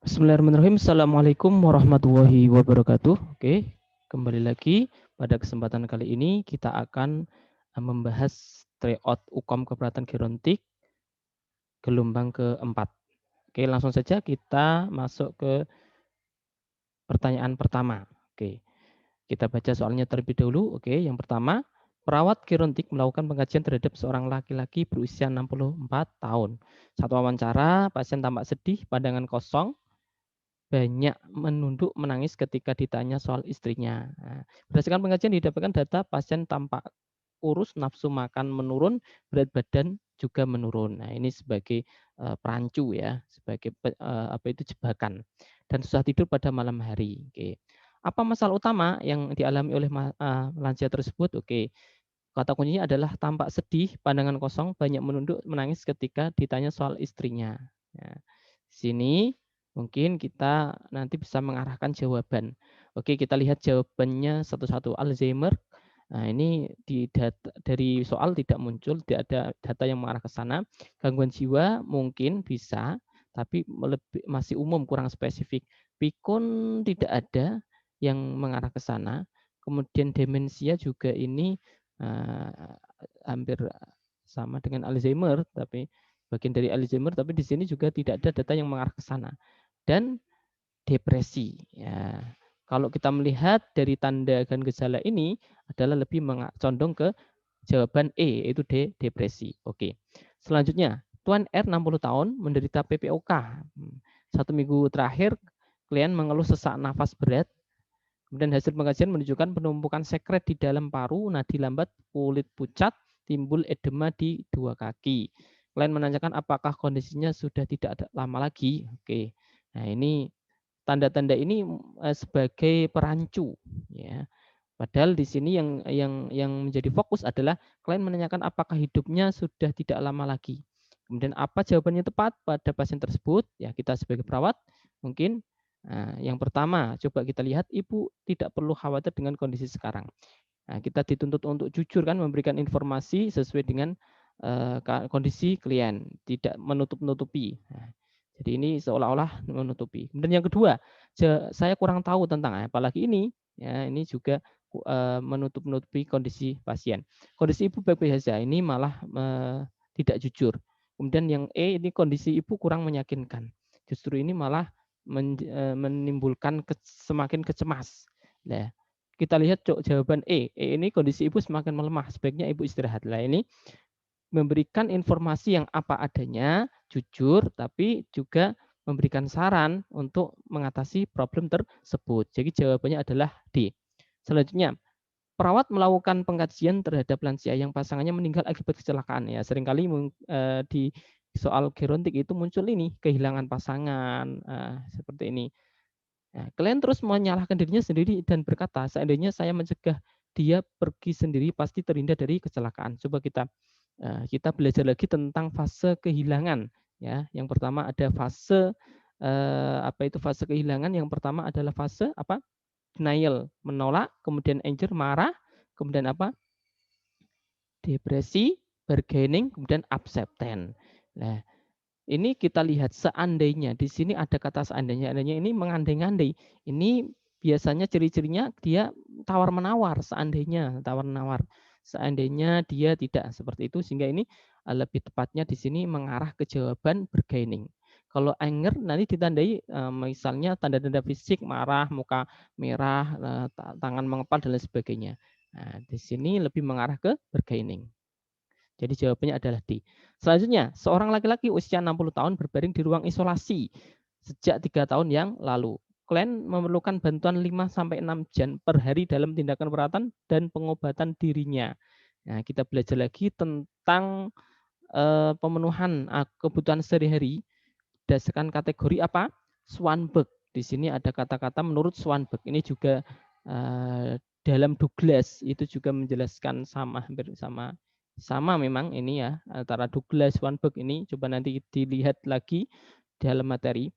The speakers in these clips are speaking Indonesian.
Bismillahirrahmanirrahim. Assalamualaikum warahmatullahi wabarakatuh. Oke, kembali lagi pada kesempatan kali ini kita akan membahas tryout UKOM Keberatan Gerontik gelombang keempat. Oke, langsung saja kita masuk ke pertanyaan pertama. Oke, kita baca soalnya terlebih dahulu. Oke, yang pertama, perawat gerontik melakukan pengkajian terhadap seorang laki-laki berusia 64 tahun. Saat wawancara, pasien tampak sedih, pandangan kosong, banyak menunduk menangis ketika ditanya soal istrinya. Nah, berdasarkan pengajian didapatkan data pasien tampak kurus, nafsu makan menurun, berat badan juga menurun. Nah, ini sebagai perancu ya, sebagai apa itu jebakan dan susah tidur pada malam hari. Oke. Apa masalah utama yang dialami oleh lansia tersebut? Oke. Kata kuncinya adalah tampak sedih, pandangan kosong, banyak menunduk, menangis ketika ditanya soal istrinya. Ya, di sini mungkin kita nanti bisa mengarahkan jawaban. Oke, kita lihat jawabannya satu-satu. Alzheimer. Nah, ini dari soal tidak muncul, tidak ada data yang mengarah ke sana. Gangguan jiwa mungkin bisa, tapi masih umum, kurang spesifik. Pikun tidak ada yang mengarah ke sana. Kemudian demensia juga ini hampir sama dengan Alzheimer, tapi bagian dari Alzheimer, tapi di sini juga tidak ada data yang mengarah ke sana. Dan depresi. Ya. Kalau kita melihat dari tanda dan gejala ini adalah lebih condong ke jawaban E, yaitu depresi. Oke. Selanjutnya, Tuan R 60 tahun menderita PPOK. 1 minggu terakhir klien mengeluh sesak nafas berat. Kemudian hasil pengajian menunjukkan penumpukan sekret di dalam paru, nadi lambat, kulit pucat, timbul edema di dua kaki. Klien menanyakan apakah kondisinya sudah tidak ada lama lagi. Oke. Nah, ini tanda-tanda ini sebagai perancu ya. Padahal di sini yang menjadi fokus adalah klien menanyakan apakah hidupnya sudah tidak lama lagi. Kemudian apa jawabannya tepat pada pasien tersebut? Ya, kita sebagai perawat mungkin yang pertama coba kita lihat ibu tidak perlu khawatir dengan kondisi sekarang. Nah, kita dituntut untuk jujur kan memberikan informasi sesuai dengan kondisi klien, tidak menutup-nutupi. Nah, jadi ini seolah-olah menutupi. Kemudian yang kedua, saya kurang tahu tentang apalagi ini ya ini juga menutup-nutupi kondisi pasien. Kondisi ibu baik-baik saja, ini malah tidak jujur. Kemudian yang E ini kondisi ibu kurang meyakinkan. Justru ini malah menimbulkan semakin kecemas. Nah, kita lihat jawaban E. E ini kondisi ibu semakin melemah, sebaiknya ibu istirahat. Lah ini memberikan informasi yang apa adanya, jujur, tapi juga memberikan saran untuk mengatasi problem tersebut. Jadi jawabannya adalah D. Selanjutnya, perawat melakukan pengkajian terhadap lansia yang pasangannya meninggal akibat kecelakaan. Ya, seringkali di soal gerontik itu muncul ini kehilangan pasangan seperti ini. Nah, klien terus menyalahkan dirinya sendiri dan berkata, seandainya saya mencegah dia pergi sendiri pasti terhindar dari kecelakaan. Coba kita belajar lagi tentang fase kehilangan. Ya, yang pertama ada fase apa itu fase kehilangan? Yang pertama adalah fase apa? Denial, menolak, kemudian anger, marah, kemudian apa? Depresi, bargaining, kemudian acceptance. Nah, ini kita lihat seandainya, di sini ada kata seandainya, adanya ini mengandai-andai. Ini biasanya ciri-cirinya dia tawar-menawar, seandainya tawar-menawar. Seandainya dia tidak seperti itu, sehingga ini lebih tepatnya di sini mengarah ke jawaban bargaining. Kalau anger nanti ditandai misalnya tanda-tanda fisik, marah, muka merah, tangan mengepal dan lain sebagainya. Nah, di sini lebih mengarah ke bargaining. Jadi jawabannya adalah D. Selanjutnya, seorang laki-laki usia 60 tahun berbaring di ruang isolasi sejak 3 tahun yang lalu. Klien memerlukan bantuan 5-6 jam per hari dalam tindakan perawatan dan pengobatan dirinya. Nah, kita belajar lagi tentang pemenuhan kebutuhan sehari-hari berdasarkan kategori apa? Swanberg. Di sini ada kata-kata menurut Swanberg. Ini juga dalam Douglas itu juga menjelaskan sama hampir sama memang ini ya antara Douglas Swanberg ini coba nanti dilihat lagi dalam materi.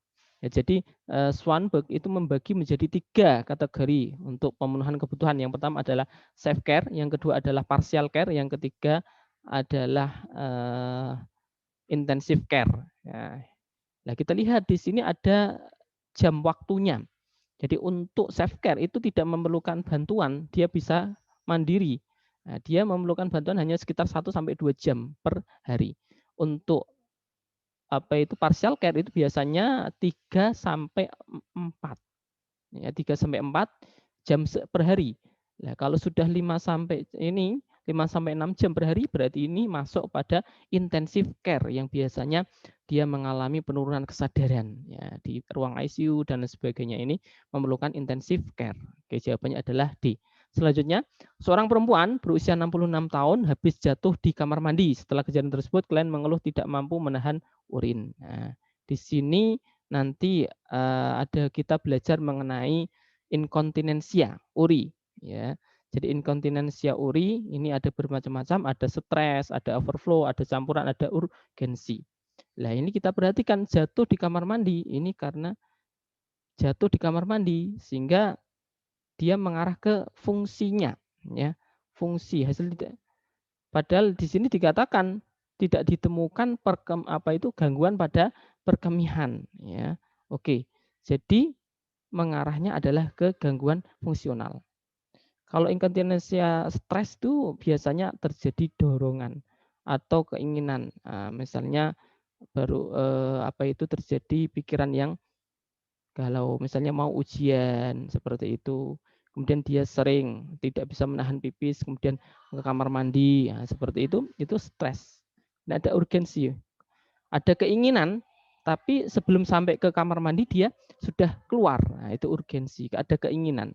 Ya, jadi Swanberg itu membagi menjadi 3 kategori untuk pemenuhan kebutuhan. Yang pertama adalah self care, yang kedua adalah partial care, yang ketiga adalah intensive care. Nah, kita lihat di sini ada jam waktunya. Jadi untuk self care itu tidak memerlukan bantuan, dia bisa mandiri. Nah, dia memerlukan bantuan hanya sekitar 1 sampai 2 jam per hari. Untuk partial care itu biasanya 3 sampai 4. Ya, 3 sampai 4 jam per hari. Nah, kalau sudah 5 sampai 6 jam per hari berarti ini masuk pada intensive care yang biasanya dia mengalami penurunan kesadaran ya di ruang ICU dan sebagainya, ini memerlukan intensive care. Oke, jawabannya adalah D. Selanjutnya, seorang perempuan berusia 66 tahun habis jatuh di kamar mandi. Setelah kejadian tersebut, klien mengeluh tidak mampu menahan urin. Nah, di sini nanti ada kita belajar mengenai inkontinensia uri ya. Jadi inkontinensia uri ini ada bermacam-macam, ada stres, ada overflow, ada campuran, ada urgensi. Nah, ini kita perhatikan jatuh di kamar mandi ini karena jatuh di kamar mandi sehingga dia mengarah ke fungsinya ya. Fungsi hasil tidak, padahal di sini dikatakan tidak ditemukan gangguan pada perkemihan ya. Oke. Jadi mengarahnya adalah ke gangguan fungsional. Kalau inkontinensia stres itu biasanya terjadi dorongan atau keinginan. Misalnya terjadi pikiran yang galau, misalnya mau ujian seperti itu, kemudian dia sering tidak bisa menahan pipis, kemudian ke kamar mandi, seperti itu stres. Nah, ada urgensi, ada keinginan, tapi sebelum sampai ke kamar mandi dia sudah keluar, nah, itu urgensi, ada keinginan.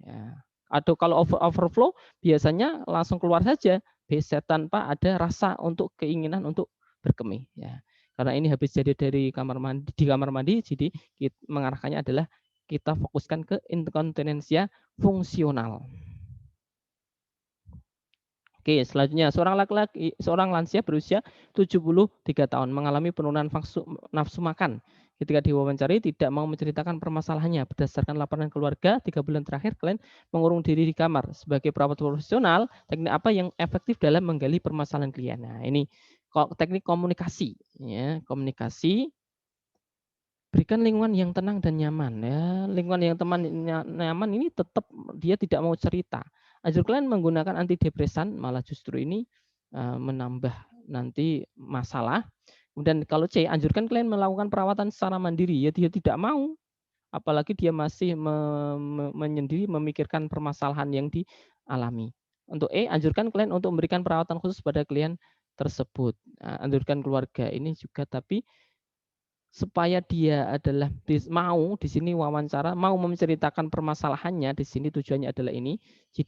Ya. Atau kalau overflow biasanya langsung keluar saja, bisa tanpa ada rasa untuk keinginan untuk berkemih. Ya. Karena ini habis jadi di kamar mandi, jadi mengarahkannya adalah kita fokuskan ke inkontinensia fungsional. Oke, selanjutnya seorang lansia berusia 73 tahun mengalami penurunan nafsu makan. Ketika diwawancari tidak mau menceritakan permasalahannya. Berdasarkan laporan keluarga, 3 bulan terakhir klien mengurung diri di kamar. Sebagai perawat profesional, teknik apa yang efektif dalam menggali permasalahan klien? Nah, ini teknik komunikasi ya, komunikasi. Berikan lingkungan yang tenang dan nyaman ya. Lingkungan yang nyaman ini tetap dia tidak mau cerita. Anjurkan menggunakan antidepresan, malah justru ini menambah nanti masalah. Kemudian kalau C, anjurkan klien melakukan perawatan secara mandiri. Ya dia tidak mau, apalagi dia masih menyendiri memikirkan permasalahan yang dialami. Untuk E, anjurkan klien untuk memberikan perawatan khusus pada klien tersebut. Anjurkan keluarga ini juga, tapi supaya dia adalah mau di sini wawancara, mau menceritakan permasalahannya, di sini tujuannya adalah ini.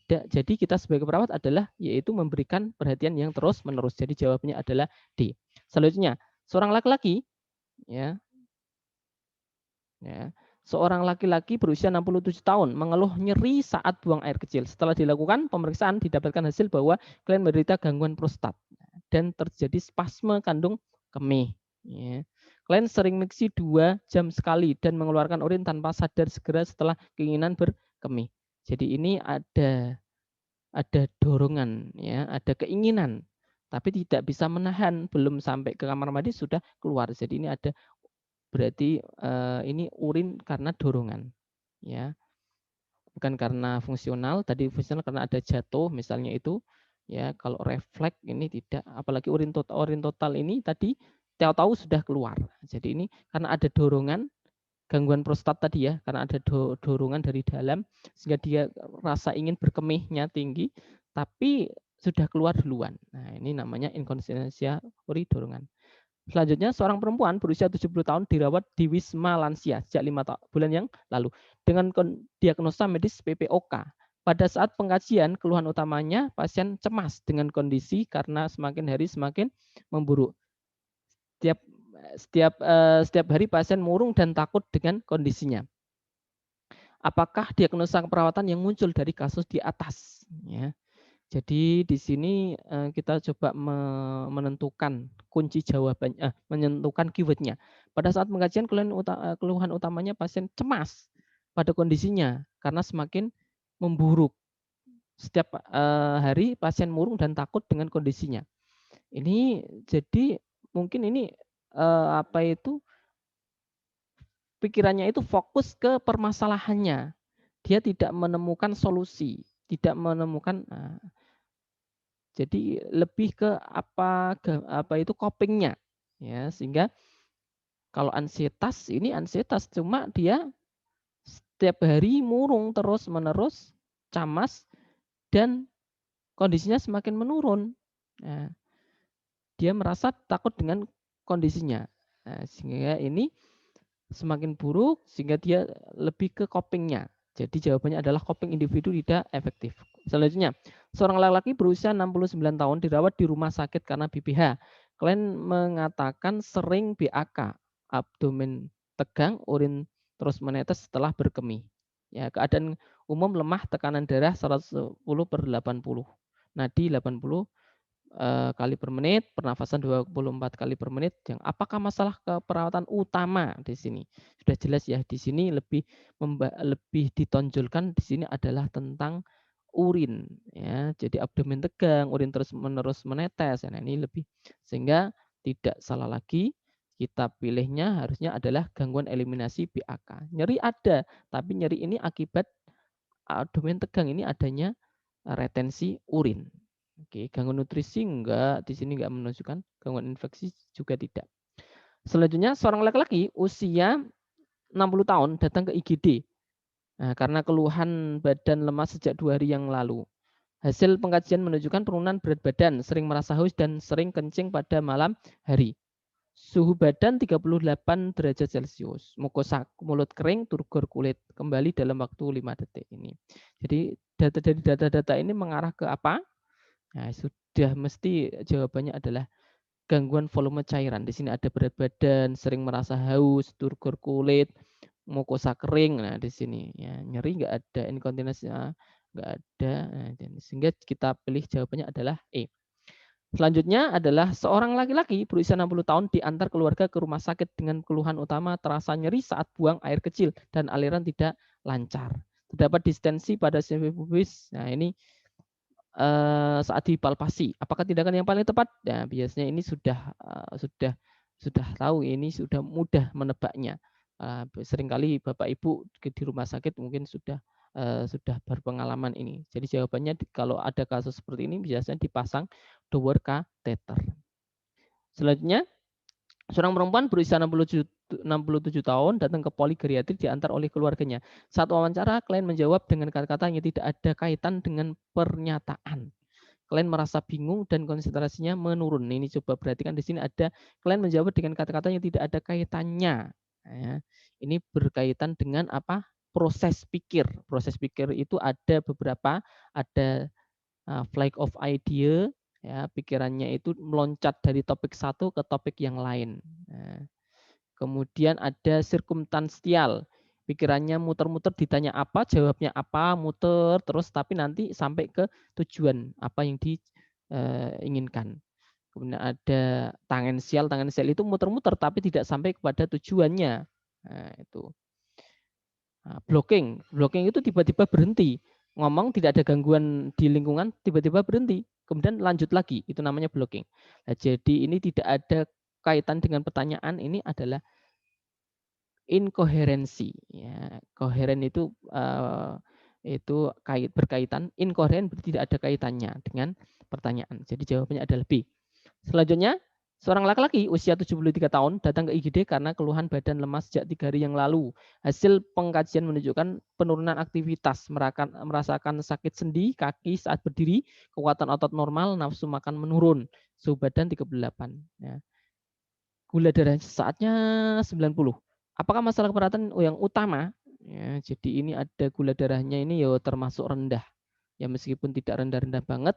Jadi kita sebagai perawat adalah yaitu memberikan perhatian yang terus-menerus. Jadi jawabannya adalah D. Selanjutnya, seorang laki-laki ya, seorang laki-laki berusia 67 tahun mengeluh nyeri saat buang air kecil. Setelah dilakukan pemeriksaan didapatkan hasil bahwa klien menderita gangguan prostat dan terjadi spasme kandung kemih. Ya. Klien sering miksi 2 jam sekali dan mengeluarkan urin tanpa sadar segera setelah keinginan berkemih. Jadi ini ada dorongan ya, ada keinginan tapi tidak bisa menahan, belum sampai ke kamar mandi sudah keluar. Jadi ini ada berarti ini urin karena dorongan ya. Bukan karena fungsional, tadi fungsional karena ada jatuh misalnya itu ya. Kalau refleks ini tidak, apalagi urin total ini tadi tahu-tahu sudah keluar. Jadi ini karena ada dorongan, gangguan prostat tadi ya, karena ada dorongan dari dalam sehingga dia rasa ingin berkemihnya tinggi tapi sudah keluar duluan. Nah, ini namanya inkontinensia uri dorongan. Selanjutnya, seorang perempuan berusia 70 tahun dirawat di Wisma Lansia sejak 5 bulan yang lalu dengan diagnosa medis PPOK. Pada saat pengkajian, keluhan utamanya pasien cemas dengan kondisi karena semakin hari semakin memburuk. Setiap hari pasien murung dan takut dengan kondisinya. Apakah diagnosa keperawatan yang muncul dari kasus di atas? Ya. Jadi di sini kita coba menentukan kunci jawabannya, menentukan keywordnya. Pada saat pengkajian keluhan utamanya pasien cemas pada kondisinya karena semakin memburuk. Setiap hari pasien murung dan takut dengan kondisinya. Ini jadi mungkin ini, apa itu, pikirannya itu fokus ke permasalahannya. Dia tidak menemukan solusi, tidak menemukan jadi lebih ke apa itu coping-nya, ya. Sehingga kalau ansietas, ini ansietas, cuma dia setiap hari murung terus-menerus, camas, dan kondisinya semakin menurun. Nah, dia merasa takut dengan kondisinya. Nah, sehingga ini semakin buruk, sehingga dia lebih ke coping-nya. Jadi jawabannya adalah coping individu tidak efektif. Selanjutnya, seorang laki-laki berusia 69 tahun dirawat di rumah sakit karena BPH. Klien mengatakan sering BAK, abdomen tegang, urin terus menetes setelah berkemih. Ya, keadaan umum lemah, tekanan darah 110/80, nadi 80 kali per menit, pernafasan 24 kali per menit. Yang apakah masalah keperawatan utama di sini? Sudah jelas ya, di sini lebih ditonjolkan di sini adalah tentang urin, ya. Jadi abdomen tegang, urin terus-menerus menetes. Nah, ini lebih sehingga tidak salah lagi kita pilihnya harusnya adalah gangguan eliminasi BAK. Nyeri ada, tapi nyeri ini akibat abdomen tegang, ini adanya retensi urin. Oke, gangguan nutrisi enggak, di sini enggak menunjukkan, gangguan infeksi juga tidak. Selanjutnya seorang laki-laki usia 60 tahun datang ke IGD. Nah, karena keluhan badan lemas sejak 2 hari yang lalu. Hasil pengkajian menunjukkan penurunan berat badan, sering merasa haus dan sering kencing pada malam hari. Suhu badan 38 derajat Celcius, mukosa mulut kering, turgor kulit, kembali dalam waktu 5 detik ini. Jadi dari data-data ini mengarah ke apa? Nah, sudah mesti jawabannya adalah gangguan volume cairan. Di sini ada berat badan, sering merasa haus, turgor kulit, mukosa kering. Nah, di sini ya, nyeri nggak ada, inkontinensi nggak ada. Nah, sehingga kita pilih jawabannya adalah E. Selanjutnya adalah seorang laki-laki berusia 60 tahun diantar keluarga ke rumah sakit dengan keluhan utama terasa nyeri saat buang air kecil dan aliran tidak lancar. Terdapat distensi pada sisi pubis. Nah, ini saat dipalpasi. Apakah tindakan yang paling tepat? Nah, biasanya ini sudah tahu, ini sudah mudah menebaknya. Seringkali Bapak Ibu di rumah sakit mungkin sudah berpengalaman ini. Jadi jawabannya kalau ada kasus seperti ini biasanya dipasang dower catheter. Selanjutnya, seorang perempuan berusia 67 tahun datang ke poligeriatrik diantar oleh keluarganya. Saat wawancara, klien menjawab dengan kata-kata yang tidak ada kaitan dengan pernyataan. Klien merasa bingung dan konsentrasinya menurun. Ini coba perhatikan di sini ada klien menjawab dengan kata-kata yang tidak ada kaitannya. Ya, ini berkaitan dengan apa? Proses pikir. Proses pikir itu ada beberapa, ada flight of idea, ya, pikirannya itu meloncat dari topik satu ke topik yang lain. Nah, kemudian ada sirkumstansial, pikirannya muter-muter, ditanya apa, jawabnya apa, muter terus tapi nanti sampai ke tujuan apa yang diinginkan. Kemudian ada tangensial, tangensial itu muter-muter tapi tidak sampai kepada tujuannya. Nah, itu. Nah, blocking, blocking itu tiba-tiba berhenti, ngomong tidak ada gangguan di lingkungan, tiba-tiba berhenti, kemudian lanjut lagi, itu namanya blocking. Nah, jadi ini tidak ada kaitan dengan pertanyaan, ini adalah inkoherensi, ya. Koheren itu berkaitan, inkoheren berarti tidak ada kaitannya dengan pertanyaan. Jadi jawabannya adalah B. Selanjutnya, seorang laki-laki usia 73 tahun datang ke IGD karena keluhan badan lemas sejak 3 hari yang lalu. Hasil pengkajian menunjukkan penurunan aktivitas, merasakan sakit sendi, kaki saat berdiri, kekuatan otot normal, nafsu makan menurun, suhu badan 38. Ya. Gula darah saatnya 90. Apakah masalah keberatan yang utama? Ya, jadi ini ada gula darahnya ini ya termasuk rendah. Ya meskipun tidak rendah-rendah banget,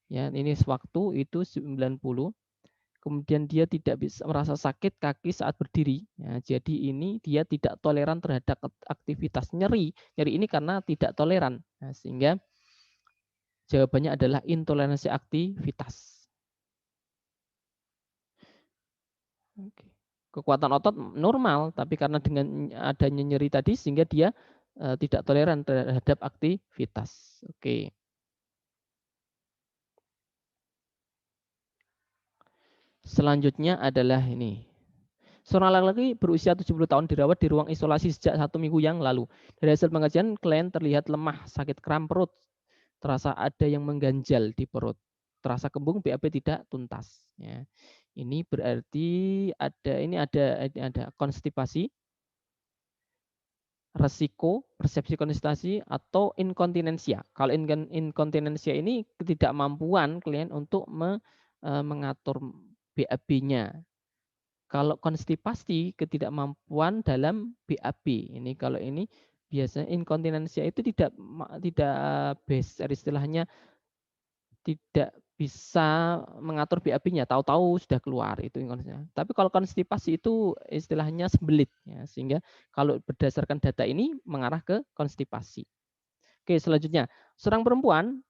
ya ini sewaktu itu 90. Kemudian dia tidak bisa merasa sakit kaki saat berdiri. Ya, jadi ini dia tidak toleran terhadap aktivitas nyeri. Nyeri ini karena tidak toleran. Nah, sehingga jawabannya adalah intoleransi aktivitas. Oke. Kekuatan otot normal, tapi karena dengan adanya nyeri tadi sehingga dia tidak toleran terhadap aktivitas. Oke. Selanjutnya adalah ini. Seorang laki-laki berusia 70 tahun dirawat di ruang isolasi sejak 1 minggu yang lalu. Dari hasil pengajian, klien terlihat lemah, sakit kram perut, terasa ada yang mengganjal di perut, terasa kembung, BAB tidak tuntas. Ya. Ini berarti ada konstipasi, resiko, persepsi konstipasi, atau inkontinensia. Kalau inkontinensia ini ketidakmampuan klien untuk mengatur BAB-nya. Kalau konstipasi, ketidakmampuan dalam BAB. Ini kalau ini biasanya inkontinensia itu tidak besar, istilahnya tidak bisa mengatur BAB-nya, tahu-tahu sudah keluar itu inkontinensia. Tapi kalau konstipasi itu istilahnya sembelit ya, sehingga kalau berdasarkan data ini mengarah ke konstipasi. Oke, selanjutnya, seorang perempuan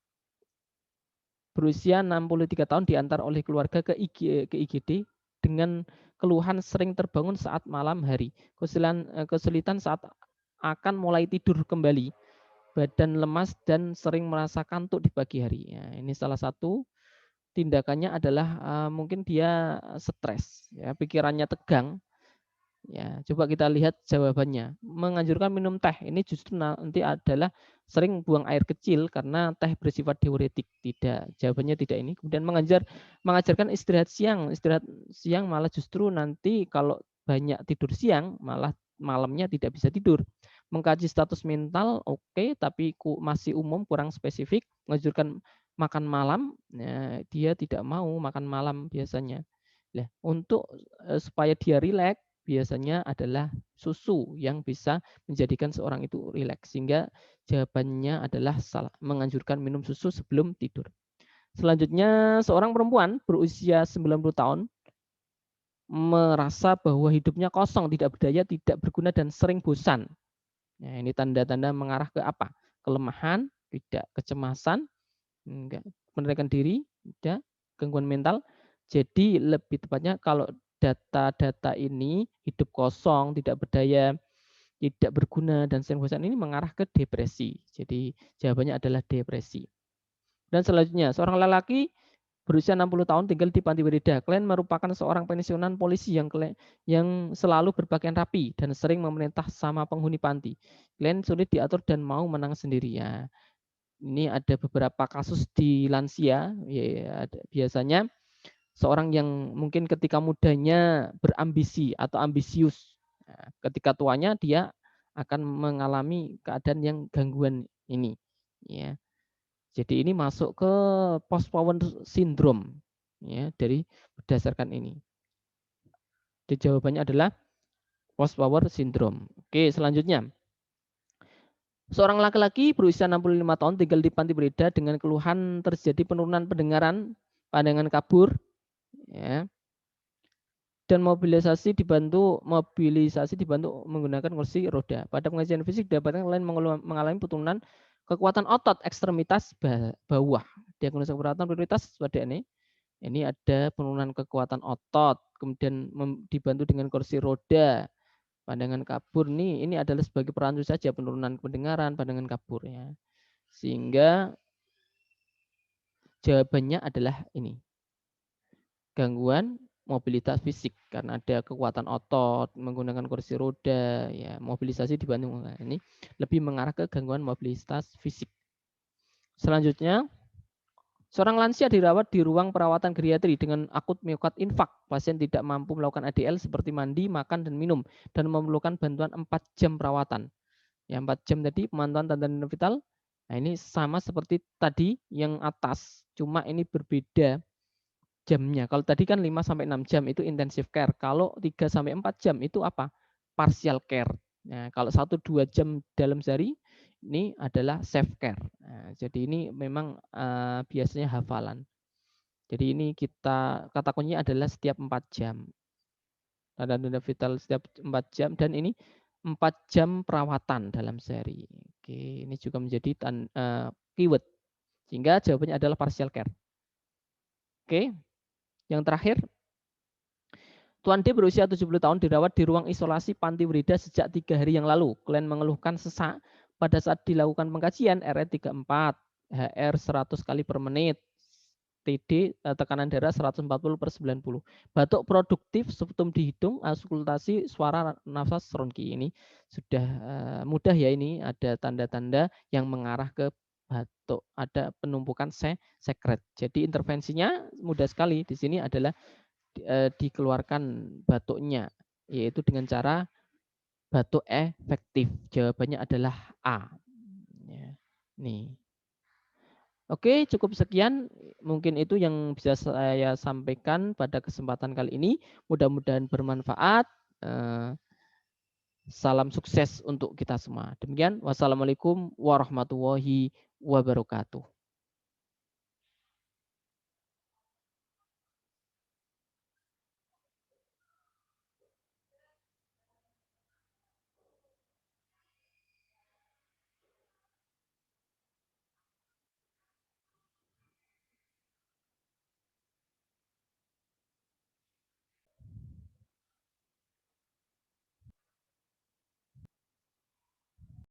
berusia 63 tahun diantar oleh keluarga ke IGD dengan keluhan sering terbangun saat malam hari, kesulitan saat akan mulai tidur kembali, badan lemas dan sering merasa kantuk di pagi hari. Ya, ini salah satu tindakannya adalah mungkin dia stres, ya, pikirannya tegang. Ya, coba kita lihat jawabannya. Menganjurkan minum teh ini justru nanti adalah sering buang air kecil karena teh bersifat diuretik. Tidak, jawabannya tidak ini. Kemudian mengajarkan istirahat siang. Istirahat siang malah justru nanti kalau banyak tidur siang malah malamnya tidak bisa tidur. Mengkaji status mental oke, tapi masih umum kurang spesifik. Menganjurkan makan malam, ya, dia tidak mau makan malam biasanya. Nah, untuk supaya dia rileks biasanya adalah susu yang bisa menjadikan seorang itu rileks. Sehingga jawabannya adalah salah, menganjurkan minum susu sebelum tidur. Selanjutnya, seorang perempuan berusia 90 tahun merasa bahwa hidupnya kosong, tidak berdaya, tidak berguna, dan sering bosan. Nah, ini tanda-tanda mengarah ke apa? Kelemahan, tidak, kecemasan, enggak, penerikan diri, tidak, gangguan mental. Jadi lebih tepatnya kalau data-data ini hidup kosong, tidak berdaya, tidak berguna, dan sering bosan ini mengarah ke depresi. Jadi jawabannya adalah depresi. Dan selanjutnya, seorang lelaki berusia 60 tahun tinggal di Panti Werida. Klien merupakan seorang pensiunan polisi yang selalu berpakaian rapi dan sering memerintah sama penghuni panti. Klien sulit diatur dan mau menang sendiri. Ya, ini ada beberapa kasus di lansia. Ya, biasanya seorang yang mungkin ketika mudanya berambisi atau ambisius. Nah, ketika tuanya dia akan mengalami keadaan yang gangguan ini. Ya. Jadi ini masuk ke post power syndrome, ya, dari berdasarkan ini. Jadi jawabannya adalah post power syndrome. Oke, selanjutnya. Seorang laki-laki berusia 65 tahun tinggal di Panti Breda dengan keluhan terjadi penurunan pendengaran, pandangan kabur, ya, dan mobilisasi dibantu menggunakan kursi roda. Pada pengajian fisik dapatkan klien mengalami penurunan kekuatan otot ekstremitas bawah. Diagnosa keberatan prioritas pada ini. Ini ada penurunan kekuatan otot, kemudian dibantu dengan kursi roda, pandangan kabur nih, ini adalah sebagai perancu saja penurunan pendengaran, pandangan kabur ya. Sehingga jawabannya adalah ini. Gangguan mobilitas fisik karena ada kekuatan otot, menggunakan kursi roda, ya, mobilisasi dibantu ini lebih mengarah ke gangguan mobilitas fisik. Selanjutnya, seorang lansia dirawat di ruang perawatan geriatri dengan akut miokard infak. Pasien tidak mampu melakukan ADL seperti mandi, makan, dan minum, dan memerlukan bantuan 4 jam perawatan. Ya, 4 jam tadi pemantauan tanda-tanda vital. Nah, ini sama seperti tadi yang atas, cuma ini berbeda jamnya. Kalau tadi kan 5 sampai 6 jam itu intensive care. Kalau 3 sampai 4 jam itu apa? Partial care. Nah, kalau 1-2 jam dalam sehari ini adalah self care. Nah, jadi ini memang biasanya hafalan. Jadi ini kata kuncinya adalah setiap 4 jam. Tanda-tanda vital setiap 4 jam dan ini 4 jam perawatan dalam sehari. Oke, ini juga menjadi keyword. Sehingga jawabannya adalah partial care. Oke, yang terakhir, Tuan D berusia 70 tahun dirawat di ruang isolasi Panti Werida sejak 3 hari yang lalu. Klien mengeluhkan sesak pada saat dilakukan pengkajian RE 34, HR 100 kali per menit. TD, tekanan darah 140/90. Batuk produktif septum dihitung, auskultasi suara nafas ronki. Ini sudah mudah ya, ini ada tanda-tanda yang mengarah ke batuk, ada penumpukan sekret. Jadi intervensinya mudah sekali. Di sini adalah dikeluarkan batuknya, yaitu dengan cara batuk efektif. Jawabannya adalah A. Ya, nih. Oke, cukup sekian. Mungkin itu yang bisa saya sampaikan pada kesempatan kali ini. Mudah-mudahan bermanfaat. Salam sukses untuk kita semua. Demikian, wassalamualaikum warahmatullahi wabarakatuh.